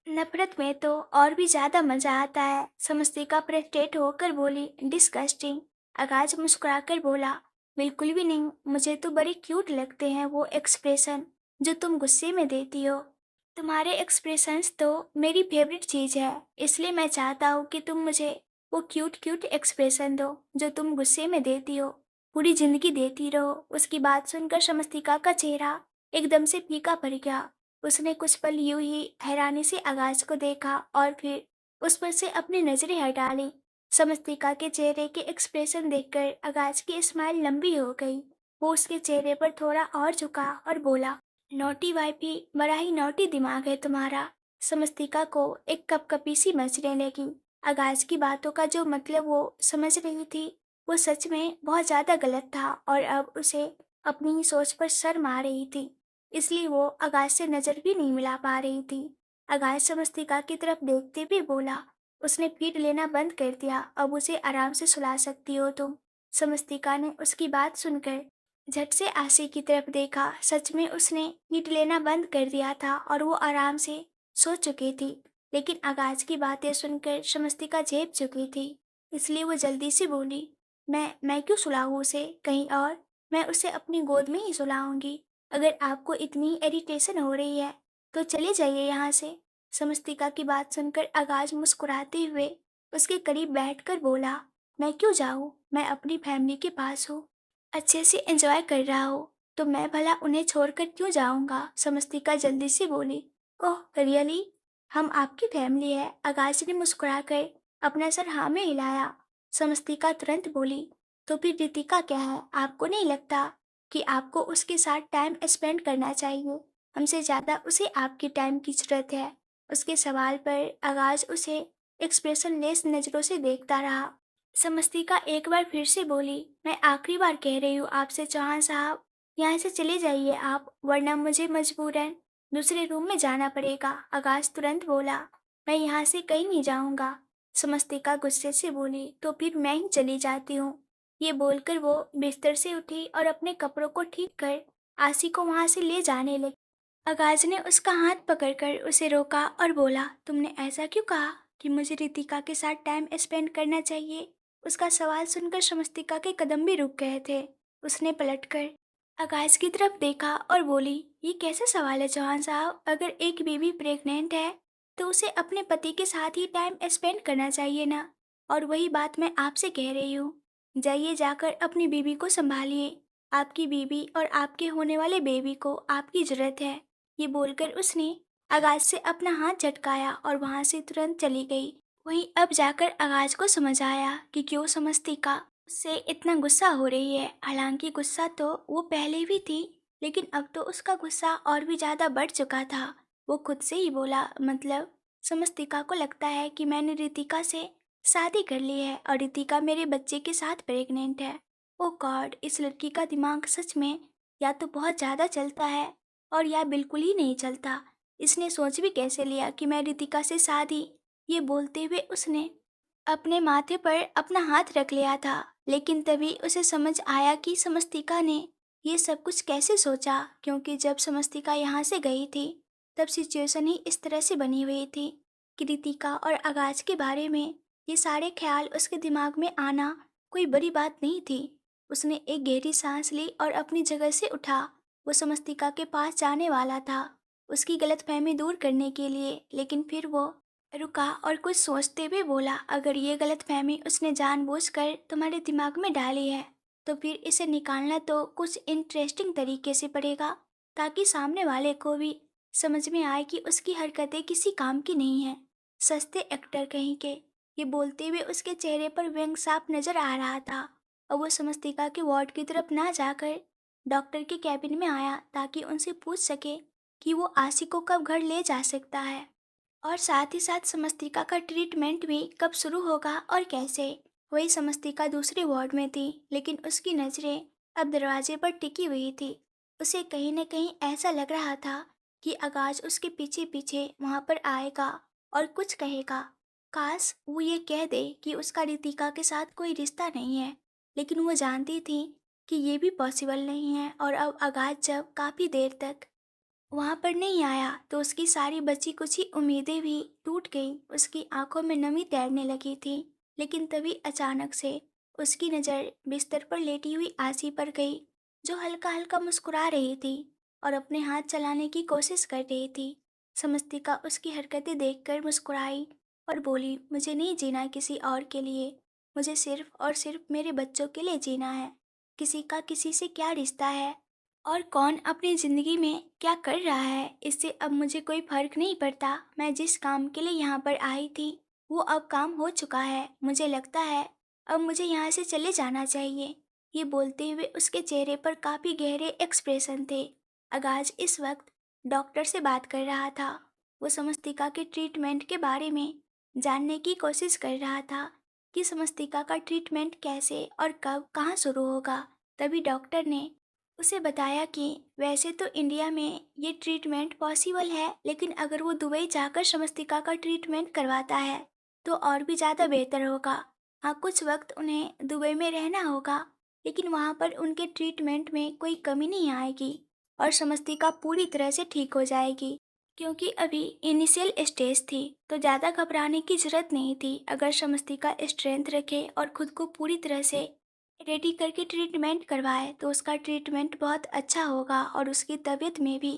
नफरत में तो और भी ज्यादा मजा आता है। समस्तिका फ्रस्ट्रेट होकर बोली, डिस्गस्टिंग। आगाज मुस्कुराकर बोला, बिल्कुल भी नहीं, मुझे तो बड़े क्यूट लगते हैं वो एक्सप्रेशन जो तुम गुस्से में देती हो। तुम्हारे एक्सप्रेशंस तो मेरी फेवरेट चीज है, इसलिए मैं चाहता हूँ कि तुम मुझे वो क्यूट क्यूट एक्सप्रेशन दो जो तुम गुस्से में देती हो, पूरी जिंदगी देती रहो। उसकी बात सुनकर शमस्तिका का चेहरा एकदम से फीका पड़ गया। उसने कुछ पल यूं ही हैरानी से आगाज को देखा और फिर उस पर से अपनी नजरें हटा ली। समस्तिका के चेहरे के एक्सप्रेशन देखकर आगाज की स्माइल लंबी हो गई। वो उसके चेहरे पर थोड़ा और झुका और बोला, नोटी वाइफी, बड़ा ही नोटी दिमाग है तुम्हारा। समस्तिका को एक कपकपी सी मचने लगी। आगाज की बातों का जो मतलब वो समझ रही थी वो सच में बहुत ज्यादा गलत था और अब उसे अपनी ही सोच पर शर्म आ रही थी, इसलिए वो आगाज से नजर भी नहीं मिला पा रही थी। आगाज समस्तिका की तरफ देखते भी बोला, उसने फीड लेना बंद कर दिया, अब उसे आराम से सुला सकती हो तुम। समस्तिका ने उसकी बात सुनकर झट से आशी की तरफ देखा। सच में उसने हीट लेना बंद कर दिया था और वो आराम से सो चुकी थी, लेकिन आगाज की बातें सुनकर शमस्तिका झेप चुकी थी, इसलिए वो जल्दी से बोली, मैं क्यों सुलाऊं उसे कहीं और? मैं उसे अपनी गोद में ही सुलाऊंगी। अगर आपको इतनी इरिटेशन हो रही है तो चले जाइए यहाँ से। समस्तिका की बात सुनकर आगाज मुस्कुराते हुए उसके करीब बैठकर बोला, मैं क्यों जाऊं? मैं अपनी फैमिली के पास हूँ, अच्छे से एंजॉय कर रहा हो, तो मैं भला उन्हें छोड़कर क्यों जाऊंगा? समस्तिका जल्दी से बोली, ओह रियली, हम आपकी फैमिली है। आकाश ने मुस्कुराकर अपना सर हाँ में हिलाया। समस्तिका तुरंत बोली, तो फिर रितिका क्या है? आपको नहीं लगता कि आपको उसके साथ टाइम स्पेंड करना चाहिए? हमसे ज्यादा उसे आपके टाइम की जरूरत है। उसके सवाल पर आगाज उसे एक्सप्रेशनलेस नजरों से देखता रहा। समस्तिका एक बार फिर से बोली, मैं आखिरी बार कह रही हूँ आपसे चौहान साहब, यहाँ से चले जाइए आप, वरना मुझे मजबूरन दूसरे रूम में जाना पड़ेगा। आकाश तुरंत बोला, मैं यहाँ से कहीं नहीं जाऊंगा। समस्तिका गुस्से से बोली, तो फिर मैं ही चली जाती हूँ। ये बोलकर वो बिस्तर से उठी और अपने कपड़ों को ठीक कर आसी को वहां से ले जाने लगी। आगाज ने उसका हाथ पकड़कर उसे रोका और बोला, तुमने ऐसा क्यों कहा कि मुझे रितिका के साथ टाइम स्पेंड करना चाहिए? उसका सवाल सुनकर शमस्तिका के कदम भी रुक गए थे। उसने पलटकर आकाश की तरफ देखा और बोली, ये कैसा सवाल है चौहान साहब? अगर एक बीवी प्रेग्नेंट है तो उसे अपने पति के साथ ही टाइम स्पेंड करना चाहिए ना। और वही बात मैं आपसे कह रही हूँ, जाइए जाकर अपनी बीवी को संभालिए। आपकी बीवी और आपके होने वाले बेबी को आपकी जरूरत है। ये बोलकर उसने आगाज से अपना हाथ झटकाया और वहां से तुरंत चली गई। वहीं अब जाकर आगाज को समझ आया कि क्यों समस्तिका उससे इतना गुस्सा हो रही है। हालांकि गुस्सा तो वो पहले भी थी, लेकिन अब तो उसका गुस्सा और भी ज्यादा बढ़ चुका था। वो खुद से ही बोला, मतलब समस्तिका को लगता है कि मैंने रितिका से शादी कर ली है और रितिका मेरे बच्चे के साथ प्रेग्नेंट है। ओ गॉड, इस लड़की का दिमाग सच में या तो बहुत ज्यादा चलता है और या बिल्कुल ही नहीं चलता। इसने सोच भी कैसे लिया कि मैं रितिका से शादी। ये बोलते हुए उसने अपने माथे पर अपना हाथ रख लिया था, लेकिन तभी उसे समझ आया कि समस्तिका ने ये सब कुछ कैसे सोचा, क्योंकि जब समस्तिका यहाँ से गई थी तब सिचुएशन ही इस तरह से बनी हुई थी कि रितिका और आगाज के बारे में ये सारे ख्याल उसके दिमाग में आना कोई बड़ी बात नहीं थी। उसने एक गहरी सांस ली और अपनी जगह से उठा। वो समस्तिका के पास जाने वाला था उसकी गलतफहमी दूर करने के लिए, लेकिन फिर वो रुका और कुछ सोचते हुए बोला, अगर ये गलतफहमी उसने जानबूझकर तुम्हारे दिमाग में डाली है तो फिर इसे निकालना तो कुछ इंटरेस्टिंग तरीके से पड़ेगा, ताकि सामने वाले को भी समझ में आए कि उसकी हरकतें किसी काम की नहीं है। सस्ते एक्टर कहीं के। ये बोलते हुए उसके चेहरे पर व्यंग साफ नजर आ रहा था और वो समस्तिका के वार्ड की तरफ ना जाकर डॉक्टर के कैबिन में आया ताकि उनसे पूछ सके कि वो आशी को कब घर ले जा सकता है और साथ ही साथ समस्तिका का ट्रीटमेंट भी कब शुरू होगा और कैसे। वही समस्तिका दूसरे वार्ड में थी, लेकिन उसकी नज़रें अब दरवाजे पर टिकी हुई थी। उसे कहीं न कहीं ऐसा लग रहा था कि आगाज उसके पीछे पीछे वहां पर आएगा और कुछ कहेगा। काश वो ये कह दे कि उसका रितिका के साथ कोई रिश्ता नहीं है, लेकिन वो जानती थी कि ये भी पॉसिबल नहीं है। और अब आगाज जब काफ़ी देर तक वहां पर नहीं आया तो उसकी सारी बची कुची उम्मीदें भी टूट गईं। उसकी आंखों में नमी तैरने लगी थी। लेकिन तभी अचानक से उसकी नज़र बिस्तर पर लेटी हुई आसी पर गई, जो हल्का हल्का मुस्कुरा रही थी और अपने हाथ चलाने की कोशिश कर रही थी। समस्तिका उसकी हरकतें देखकर मुस्कुराई और बोली, मुझे नहीं जीना किसी और के लिए, मुझे सिर्फ और सिर्फ मेरे बच्चों के लिए जीना है। किसी का किसी से क्या रिश्ता है और कौन अपनी ज़िंदगी में क्या कर रहा है, इससे अब मुझे कोई फर्क नहीं पड़ता। मैं जिस काम के लिए यहाँ पर आई थी वो अब काम हो चुका है। मुझे लगता है अब मुझे यहाँ से चले जाना चाहिए। ये बोलते हुए उसके चेहरे पर काफ़ी गहरे एक्सप्रेशन थे। आगाज इस वक्त डॉक्टर से बात कर रहा था। वो समस्तिका के ट्रीटमेंट के बारे में जानने की कोशिश कर रहा था कि समस्तिका का ट्रीटमेंट कैसे और कब कहाँ शुरू होगा। तभी डॉक्टर ने उसे बताया कि वैसे तो इंडिया में ये ट्रीटमेंट पॉसिबल है, लेकिन अगर वो दुबई जाकर समस्तिका का ट्रीटमेंट करवाता है तो और भी ज़्यादा बेहतर होगा। हाँ, कुछ वक्त उन्हें दुबई में रहना होगा, लेकिन वहाँ पर उनके ट्रीटमेंट में कोई कमी नहीं आएगी और समस्तिका पूरी तरह से ठीक हो जाएगी। क्योंकि अभी इनिशियल स्टेज थी तो ज़्यादा घबराने की जरूरत नहीं थी। अगर समस्तिका स्ट्रेंथ रखे और खुद को पूरी तरह से रेडी करके ट्रीटमेंट करवाए तो उसका ट्रीटमेंट बहुत अच्छा होगा और उसकी तबीयत में भी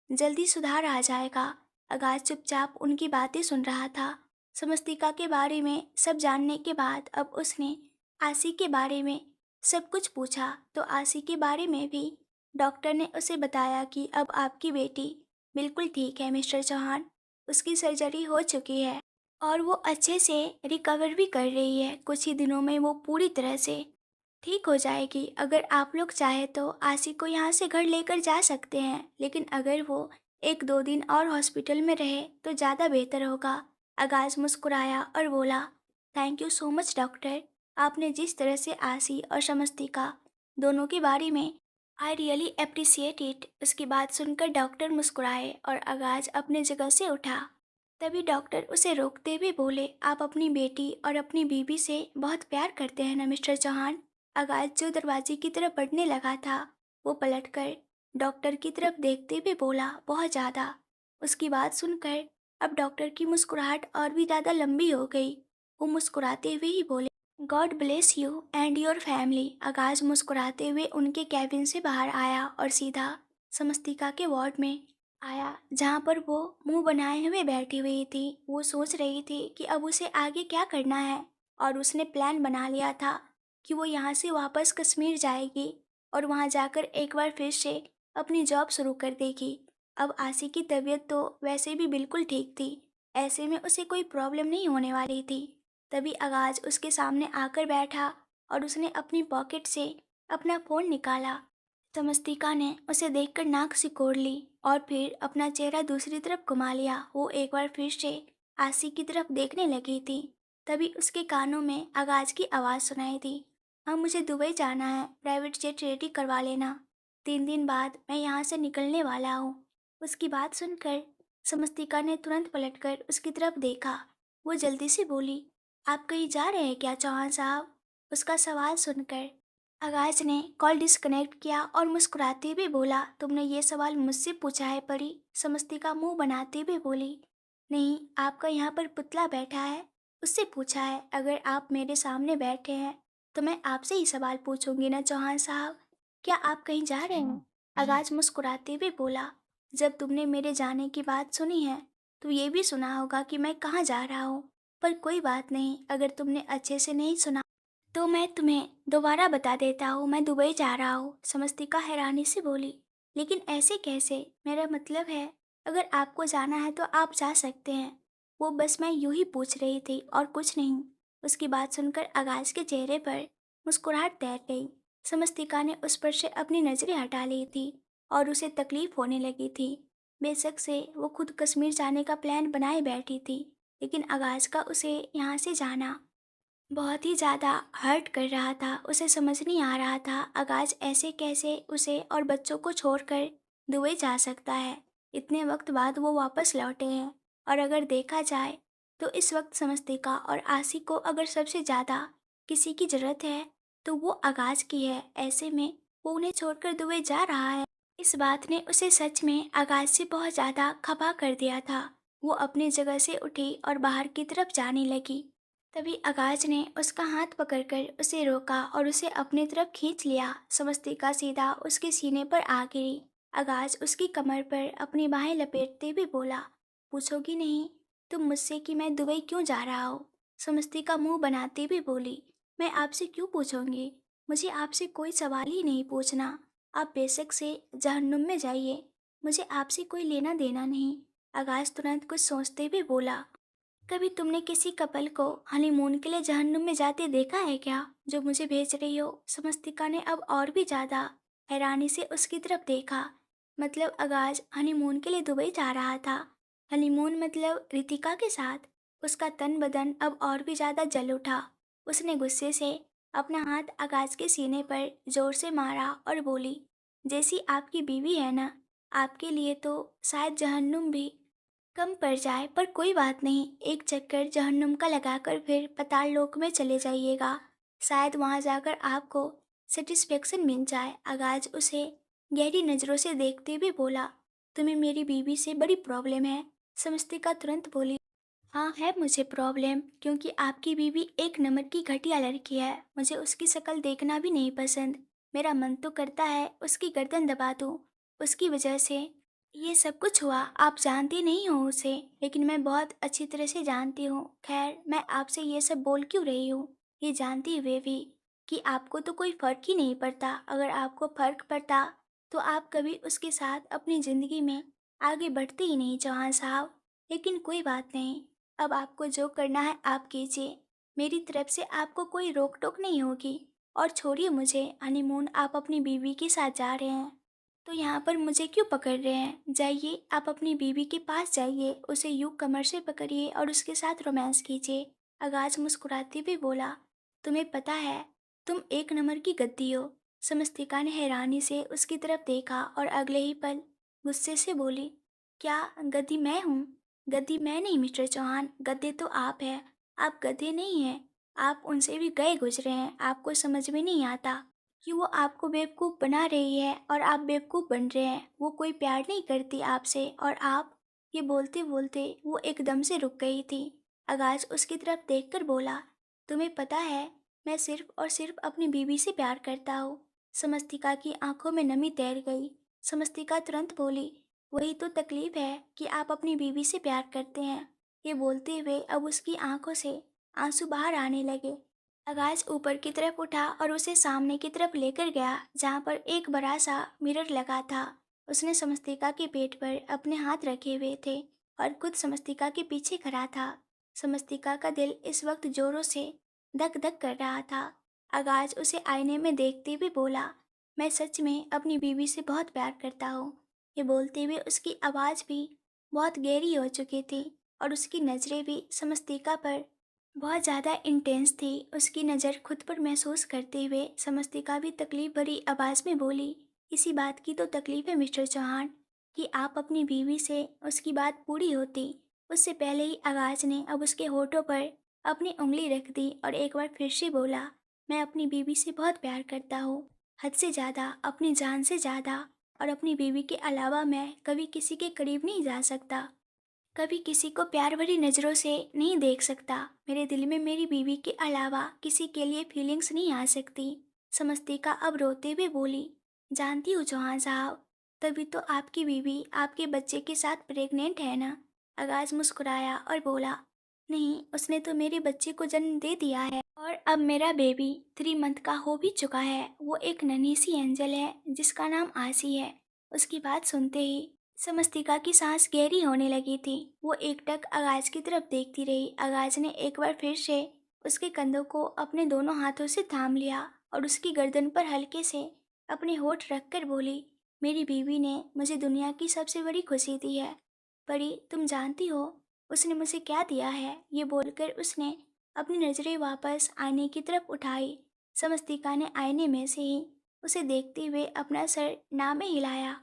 जल्दी सुधार आ जाएगा। आगाज चुपचाप उनकी बातें सुन रहा था। समस्तिका के बारे में सब जानने के बाद अब उसने आसी के बारे में सब कुछ पूछा तो आसी के बारे में भी डॉक्टर ने उसे बताया कि अब आपकी बेटी बिल्कुल ठीक है मिस्टर चौहान। उसकी सर्जरी हो चुकी है और वो अच्छे से रिकवर भी कर रही है। कुछ ही दिनों में वो पूरी तरह से ठीक हो जाएगी। अगर आप लोग चाहे तो आशी को यहाँ से घर लेकर जा सकते हैं, लेकिन अगर वो एक दो दिन और हॉस्पिटल में रहे तो ज़्यादा बेहतर होगा। आगाज मुस्कुराया और बोला, thank you so much doctor. आपने जिस तरह से आसी और समस्तिका दोनों के बारे में, आई रियली अप्रिसिएट इट। उसकी बात सुनकर डॉक्टर मुस्कुराए और आगाज अपने जगह से उठा। तभी डॉक्टर उसे रोकते हुए बोले, आप अपनी बेटी और अपनी बीबी से बहुत प्यार करते हैं ना मिस्टर चौहान। आगाज जो दरवाजे की तरफ बढ़ने लगा था, वो पलटकर डॉक्टर की तरफ देखते हुए बोला, बहुत ज़्यादा। उसकी बात सुनकर अब डॉक्टर की मुस्कुराहट और भी ज़्यादा लंबी हो गई। वो मुस्कुराते हुए ही बोले, God bless you and your family. आगाज मुस्कुराते हुए उनके कैबिन से बाहर आया और सीधा समस्तिका के वार्ड में आया, जहाँ पर वो मुंह बनाए हुए बैठी हुई थी। वो सोच रही थी कि अब उसे आगे क्या करना है, और उसने प्लान बना लिया था कि वो यहाँ से वापस कश्मीर जाएगी और वहाँ जाकर एक बार फिर से अपनी जॉब शुरू कर देगी। अब आसी की तबीयत तो वैसे भी बिल्कुल ठीक थी, ऐसे में उसे कोई प्रॉब्लम नहीं होने वाली थी। तभी आगाज उसके सामने आकर बैठा और उसने अपनी पॉकेट से अपना फ़ोन निकाला। समस्तिका ने उसे देखकर नाक सिकोड़ ली और फिर अपना चेहरा दूसरी तरफ घुमा लिया। वो एक बार फिर से आसी की तरफ देखने लगी थी। तभी उसके कानों में आगाज की आवाज़ सुनाई दी, हाँ मुझे दुबई जाना है, प्राइवेट जेट रेडी करवा लेना, 3 दिन बाद मैं यहाँ से निकलने वाला हूँ। उसकी बात सुनकर समस्तिका ने तुरंत पलटकर उसकी तरफ देखा। वो जल्दी से बोली, आप कहीं जा रहे हैं क्या चौहान साहब? उसका सवाल सुनकर आगाज ने कॉल डिस्कनेक्ट किया और मुस्कुराते हुए बोला, तुमने ये सवाल मुझसे पूछा है परी? समस्तिका मुंह बनाते हुए बोली, नहीं, आपका यहाँ पर पुतला बैठा है, उससे पूछा है। अगर आप मेरे सामने बैठे हैं तो मैं आपसे ही सवाल पूछूंगी ना चौहान साहब, क्या आप कहीं जा रहे हैं? आगाज मुस्कुराते हुए बोला, जब तुमने मेरे जाने की बात सुनी है तो ये भी सुना होगा कि मैं कहाँ जा रहा हूँ। पर कोई बात नहीं, अगर तुमने अच्छे से नहीं सुना तो मैं तुम्हें दोबारा बता देता हूँ, मैं दुबई जा रहा हूँ। समस्तिका हैरानी से बोली, लेकिन ऐसे कैसे? मेरा मतलब है, अगर आपको जाना है तो आप जा सकते हैं। वो बस मैं यूं ही पूछ रही थी और कुछ नहीं। उसकी बात सुनकर आगाज के चेहरे पर मुस्कुराहट तैर गई। समस्तिका ने उस पर से अपनी नजरें हटा ली थी और उसे तकलीफ होने लगी थी। बेशक से वो खुद कश्मीर जाने का प्लान बनाए बैठी थी, लेकिन आगाज का उसे यहाँ से जाना बहुत ही ज़्यादा हर्ट कर रहा था। उसे समझ नहीं आ रहा था आगाज ऐसे कैसे उसे और बच्चों को छोड़कर दुबई जा सकता है। इतने वक्त बाद वो वापस लौटे हैं, और अगर देखा जाए तो इस वक्त समस्तिका और आसी को अगर सबसे ज़्यादा किसी की ज़रूरत है तो वो आगाज की है। ऐसे में वो उन्हें छोड़कर दुबई जा रहा है। इस बात ने उसे सच में आगाज से बहुत ज़्यादा खफा कर दिया था। वो अपनी जगह से उठी और बाहर की तरफ जाने लगी। तभी आगाज ने उसका हाथ पकड़कर उसे रोका और उसे अपनी तरफ खींच लिया। समस्तिका सीधा उसके सीने पर आ गिरी। आगाज उसकी कमर पर अपनी बाहें लपेटते हुए बोला, पूछोगी नहीं तुम मुझसे कि मैं दुबई क्यों जा रहा हूँ? समस्तिका मुंह बनाते हुए बोली, मैं आपसे क्यों पूछूंगी? मुझे आपसे कोई सवाल ही नहीं पूछना। आप बेशक से जहन्नुम में जाइए, मुझे आपसे कोई लेना देना नहीं। आगाज तुरंत कुछ सोचते हुए बोला, कभी तुमने किसी कपल को हनीमून के लिए जहन्नुम में जाते देखा है क्या, जो मुझे भेज रही हो? समस्तिका ने अब और भी ज्यादा हैरानी से उसकी तरफ देखा। मतलब आगाज हनीमून के लिए दुबई जा रहा था? हनीमून मतलब रितिका के साथ? उसका तन बदन अब और भी ज्यादा जल उठा। उसने गुस्से से अपना हाथ आगाज के सीने पर जोर से मारा और बोली, जैसी आपकी बीवी है ना, आपके लिए तो शायद जहन्नुम भी कम पड़ जाए, पर कोई बात नहीं, एक चक्कर जहन्नुम का लगाकर फिर पाताल लोक में चले जाइएगा, शायद वहां जाकर आपको सेटिस्फेक्शन मिल जाए। आगाज उसे गहरी नजरों से देखते हुए बोला, तुम्हें मेरी बीवी से बड़ी प्रॉब्लम है? समस्तिका तुरंत बोली, हाँ है मुझे प्रॉब्लम, क्योंकि आपकी बीवी एक नंबर की घटिया लड़की है। मुझे उसकी शक्ल देखना भी नहीं पसंद। मेरा मन तो करता है उसकी गर्दन दबा दूं। उसकी वजह से ये सब कुछ हुआ। आप जानती नहीं हो उसे, लेकिन मैं बहुत अच्छी तरह से जानती हूँ। खैर, मैं आपसे ये सब बोल क्यों रही हूँ, ये जानती हुए भी कि आपको तो कोई फर्क ही नहीं पड़ता। अगर आपको फर्क पड़ता तो आप कभी उसके साथ अपनी ज़िंदगी में आगे बढ़ते ही नहीं चौहान साहब। लेकिन कोई बात नहीं, अब आपको जो करना है आप कीजिए। मेरी तरफ से आपको कोई रोक टोक नहीं होगी। और छोड़िए मुझे, हनीमून आप अपनी बीवी के साथ जा रहे हैं तो यहाँ पर मुझे क्यों पकड़ रहे हैं? जाइए, आप अपनी बीवी के पास जाइए, उसे यूं कमर से पकड़िए और उसके साथ रोमांस कीजिए। आगाज मुस्कुराते हुए बोला, तुम्हें पता है, तुम एक नंबर की गद्दी हो। समस्तिका ने हैरानी से उसकी तरफ देखा और अगले ही पल गुस्से से बोली, क्या गद्दी मैं हूँ? गद्दी मैं नहीं मिस्टर चौहान, गद्दे तो आप हैं। आप गधे नहीं हैं, आप उनसे भी गए गुजरे हैं। आपको समझ में नहीं आता कि वो आपको बेवकूफ़ बना रही है और आप बेवकूफ़ बन रहे हैं। वो कोई प्यार नहीं करती आपसे और आप। ये बोलते बोलते वो एकदम से रुक गई थी। आगाज उसकी तरफ देखकर बोला, तुम्हें पता है, मैं सिर्फ और सिर्फ अपनी बीवी से प्यार करता हूँ। समस्तिका की आंखों में नमी तैर गई। समस्तिका तुरंत बोली, वही तो तकलीफ है कि आप अपनी बीवी से प्यार करते हैं। ये बोलते हुए अब उसकी आंखों से आंसू बाहर आने लगे। आगाज ऊपर की तरफ उठा और उसे सामने की तरफ लेकर गया जहाँ पर एक बड़ा सा मिरर लगा था। उसने समस्तिका के पेट पर अपने हाथ रखे हुए थे और खुद समस्तिका के पीछे खड़ा था। समस्तिका का दिल इस वक्त जोरों से धक धक कर रहा था। आगाज उसे आईने में देखते हुए बोला, मैं सच में अपनी बीवी से बहुत प्यार करता हूँ। ये बोलते हुए उसकी आवाज़ भी बहुत गहरी हो चुकी थी और उसकी नज़रें भी समस्तिका पर बहुत ज़्यादा इंटेंस थी। उसकी नज़र खुद पर महसूस करते हुए समस्तिका भी तकलीफ भरी आवाज़ में बोली, इसी बात की तो तकलीफ है मिस्टर चौहान कि आप अपनी बीवी से उसकी बात पूरी होती उससे पहले ही आगाज ने अब उसके होठों पर अपनी उंगली रख दी और एक बार फिर से बोला, मैं अपनी बीवी से बहुत प्यार करता हूँ, हद से ज़्यादा, अपनी जान से ज़्यादा। और अपनी बीवी के अलावा मैं कभी किसी के करीब नहीं जा सकता, कभी किसी को प्यार भरी नज़रों से नहीं देख सकता। मेरे दिल में मेरी बीवी के अलावा किसी के लिए फीलिंग्स नहीं आ सकती। समस्तिका अब रोते हुए बोली, जानती हूँ चौहान साहब, तभी तो आपकी बीवी आपके बच्चे के साथ प्रेग्नेंट है ना? आगाज मुस्कुराया और बोला, नहीं, उसने तो मेरे बच्चे को जन्म दे दिया है और अब मेरा बेबी 3 मंथ का हो भी चुका है। वो एक नन्ही सी एंजल है जिसका नाम आसी है। उसकी बात सुनते ही समस्तिका की सांस गहरी होने लगी थी। वो एकटक आगाज की तरफ देखती रही। आगाज ने एक बार फिर से उसके कंधों को अपने दोनों हाथों से थाम लिया और उसकी गर्दन पर हल्के से अपने होठ रखकर बोली, मेरी बीवी ने मुझे दुनिया की सबसे बड़ी खुशी दी है। परी, तुम जानती हो उसने मुझे क्या दिया है? ये बोलकर उसने अपनी नजरें वापस आईने की तरफ उठाई। समस्तिका ने आईने में से ही उसे देखते हुए अपना सर ना में हिलाया।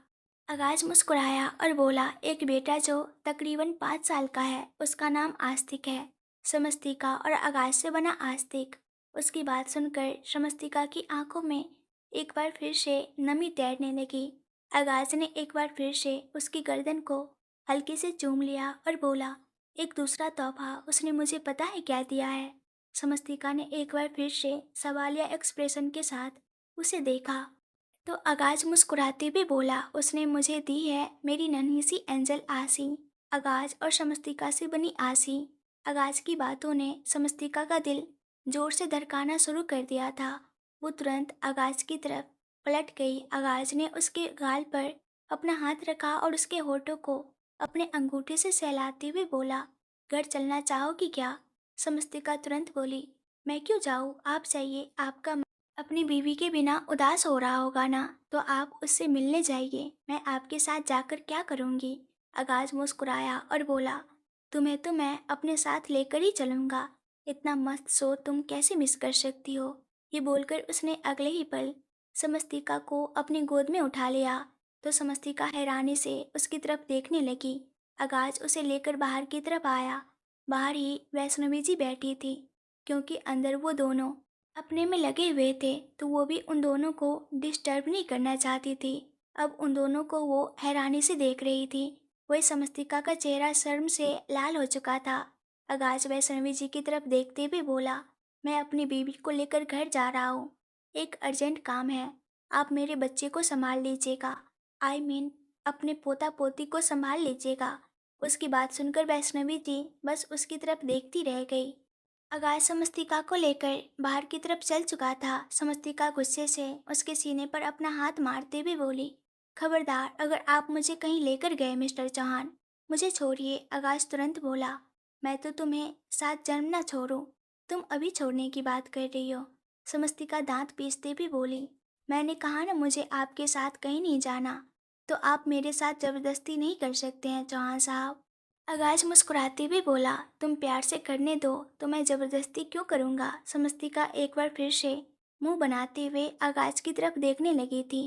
आगाज मुस्कुराया और बोला, एक बेटा जो तकरीबन 5 साल का है, उसका नाम आस्तिक है। समस्तिका और आगाज से बना आस्तिक। उसकी बात सुनकर समस्तिका की आंखों में एक बार फिर से नमी तैरने लगी। आगाज ने एक बार फिर से उसकी गर्दन को हल्के से चूम लिया और बोला, एक दूसरा तोहफा उसने मुझे पता है क्या दिया है? समस्तिका ने एक बार फिर से सवालिया एक्सप्रेशन के साथ उसे देखा तो आगाज मुस्कुराते हुए बोला, उसने मुझे दी है मेरी नन्ही सी एंजल आसी। आगाज और समस्तिका से बनी आसी। आगाज की बातों ने समस्तिका का दिल जोर से धड़काना शुरू कर दिया था। वो तुरंत आगाज की तरफ पलट गई। आगाज ने उसके गाल पर अपना हाथ रखा और उसके होठों को अपने अंगूठे से सहलाते हुए बोला, घर चलना चाहोगी क्या? समस्तिका तुरंत बोली, मैं क्यों जाऊँ, आप जाइए। आपका अपनी बीवी के बिना उदास हो रहा होगा ना, तो आप उससे मिलने जाइए। मैं आपके साथ जाकर क्या करूँगी? आगाज मुस्कुराया और बोला, तुम्हें तो मैं अपने साथ लेकर ही चलूँगा। इतना मस्त शो तुम कैसे मिस कर सकती हो? ये बोलकर उसने अगले ही पल समस्तिका को अपनी गोद में उठा लिया। तो समस्तिका हैरानी से उसकी तरफ देखने लगी। आगाज उसे लेकर बाहर की तरफ आया। बाहर ही वैष्णवी जी बैठी थी, क्योंकि अंदर वो दोनों अपने में लगे हुए थे, तो वो भी उन दोनों को डिस्टर्ब नहीं करना चाहती थी। अब उन दोनों को वो हैरानी से देख रही थी। वही समस्तिका का चेहरा शर्म से लाल हो चुका था। आगाज वैष्णवी जी की तरफ देखते हुए बोला, मैं अपनी बीवी को लेकर घर जा रहा हूँ, एक अर्जेंट काम है। आप मेरे बच्चे को संभाल लीजिएगा। आई मीन अपने पोता पोती को संभाल लीजिएगा। उसकी बात सुनकर वैष्णवी जी बस उसकी तरफ देखती रह गई। आगाज समस्तिका को लेकर बाहर की तरफ चल चुका था। समस्तिका गुस्से से उसके सीने पर अपना हाथ मारते हुए बोली, खबरदार, अगर आप मुझे कहीं लेकर गए मिस्टर चौहान, मुझे छोड़िए। आगाज तुरंत बोला, मैं तो तुम्हें 7 जन्म ना छोड़ूं, तुम अभी छोड़ने की बात कर रही हो। समस्तिका दांत पीसते भी बोली, मैंने कहा ना मुझे आपके साथ कहीं नहीं जाना। तो आप मेरे साथ जबरदस्ती नहीं कर सकते हैं चौहान साहब। आगाज मुस्कुराते हुए बोला, तुम प्यार से करने दो तो मैं जबरदस्ती क्यों करूँगा। समस्तिका एक बार फिर से मुंह बनाते हुए आगाज की तरफ देखने लगी थी।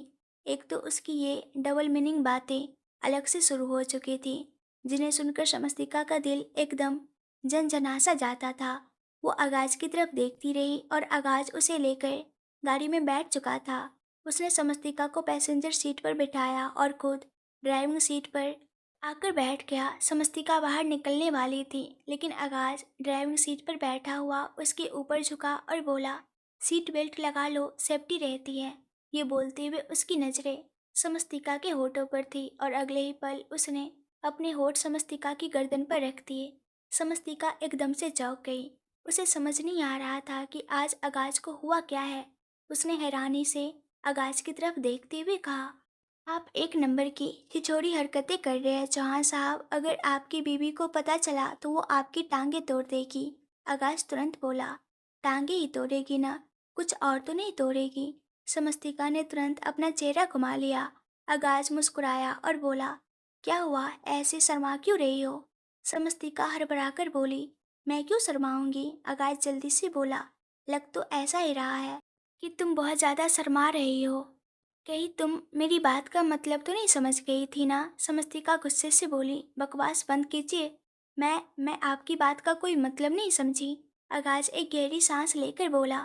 एक तो उसकी ये डबल मीनिंग बातें अलग से शुरू हो चुकी थी, जिन्हें सुनकर समस्तिका का दिल एकदम झनझना सा जाता था। वो आगाज की तरफ देखती रही और आगाज उसे लेकर गाड़ी में बैठ चुका था। उसने समस्तिका को पैसेंजर सीट पर बिठाया और खुद ड्राइविंग सीट पर आकर बैठ गया। समस्तिका बाहर निकलने वाली थी, लेकिन आगाज ड्राइविंग सीट पर बैठा हुआ उसके ऊपर झुका और बोला, सीट बेल्ट लगा लो, सेफ्टी रहती है। ये बोलते हुए उसकी नजरें समस्तिका के होठों पर थी और अगले ही पल उसने अपने होठ समस्तिका की गर्दन पर रख दिए। समस्तिका एकदम से चौंक गई। उसे समझ नहीं आ रहा था कि आज आगाज को हुआ क्या है। उसने हैरानी से आगाज की तरफ देखते हुए कहा, आप एक नंबर की हिचोड़ी हरकतें कर रहे हैं चौहान साहब। अगर आपकी बीवी को पता चला तो वो आपकी टांगे तोड़ देगी। आकाश तुरंत बोला, टांगे ही तोड़ेगी ना, कुछ और तो नहीं तोड़ेगी। समस्तिका ने तुरंत अपना चेहरा घुमा लिया। आगाज मुस्कुराया और बोला, क्या हुआ, ऐसे शर्मा क्यों रही हो। समस्तिका हड़बड़ाकर बोली, मैं क्यों शर्माऊंगी। आगाज जल्दी से बोला, लग तो ऐसा ही रहा है कि तुम बहुत ज़्यादा शर्मा रही हो। कहीं तुम मेरी बात का मतलब तो नहीं समझ गई थी ना। समस्तिका गुस्से से बोली, बकवास बंद कीजिए। मैं आपकी बात का कोई मतलब नहीं समझी। आगाज एक गहरी सांस लेकर बोला,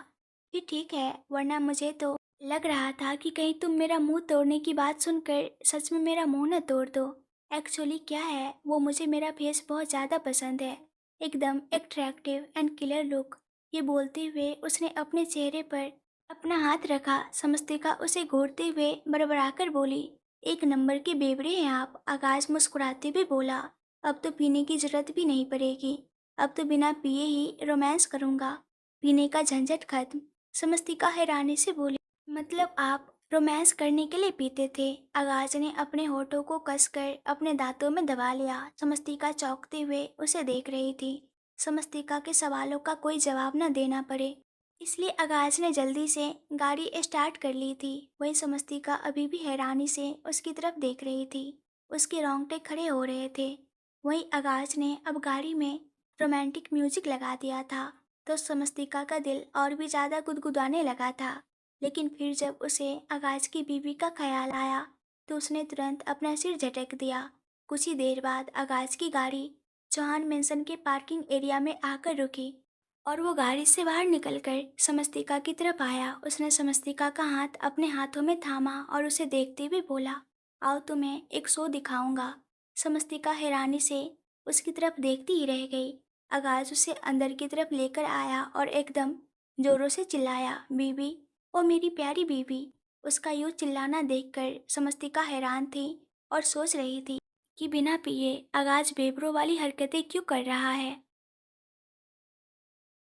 ये ठीक है, वरना मुझे तो लग रहा था कि कहीं तुम मेरा मुंह तोड़ने की बात सुनकर सच में मेरा मुंह न तोड़ दो। एक्चुअली क्या है, वो मुझे मेरा फेस बहुत ज़्यादा पसंद है, एकदम अट्रैक्टिव एंड किलर लुक। ये बोलते हुए उसने अपने चेहरे पर अपना हाथ रखा। समस्तिका उसे घूरते हुए बड़बड़ाकर बोली, एक नंबर के बेवड़े हैं आप। आकाश मुस्कुराते हुए बोला, अब तो पीने की जरूरत भी नहीं पड़ेगी, अब तो बिना पिए ही रोमांस करूंगा, पीने का झंझट खत्म। समस्तिका हैरानी से बोली, मतलब आप रोमांस करने के लिए पीते थे। आगाज ने अपने होठों को कसकर अपने दांतों में दबा लिया। समस्तिका चौंकते हुए उसे देख रही थी। समस्तिका के सवालों का कोई जवाब न देना पड़े, इसलिए आगाज ने जल्दी से गाड़ी स्टार्ट कर ली थी। वही समस्तिका अभी भी हैरानी से उसकी तरफ देख रही थी। उसके रोंगटे खड़े हो रहे थे। वहीं आगाज ने अब गाड़ी में रोमांटिक म्यूजिक लगा दिया था, तो समस्तिका का दिल और भी ज़्यादा गुदगुदाने लगा था। लेकिन फिर जब उसे आगाज की बीवी का ख्याल आया तो उसने तुरंत अपना सिर झटक दिया। कुछ ही देर बाद आगाज की गाड़ी चौहान मेंशन के पार्किंग एरिया में आकर रुकी और वो गाड़ी से बाहर निकलकर समस्तिका की तरफ आया। उसने समस्तिका का हाथ अपने हाथों में थामा और उसे देखते हुए बोला, आओ तुम्हें एक शो दिखाऊंगा। समस्तिका हैरानी से उसकी तरफ देखती ही रह गई। आगाज उसे अंदर की तरफ लेकर आया और एकदम जोरों से चिल्लाया, बीबी, ओ मेरी प्यारी बीबी। उसका यूं चिल्लाना देखकर समस्तिका हैरान थी और सोच रही थी कि बिना पिए आगाज बेबरों वाली हरकतें क्यों कर रहा है।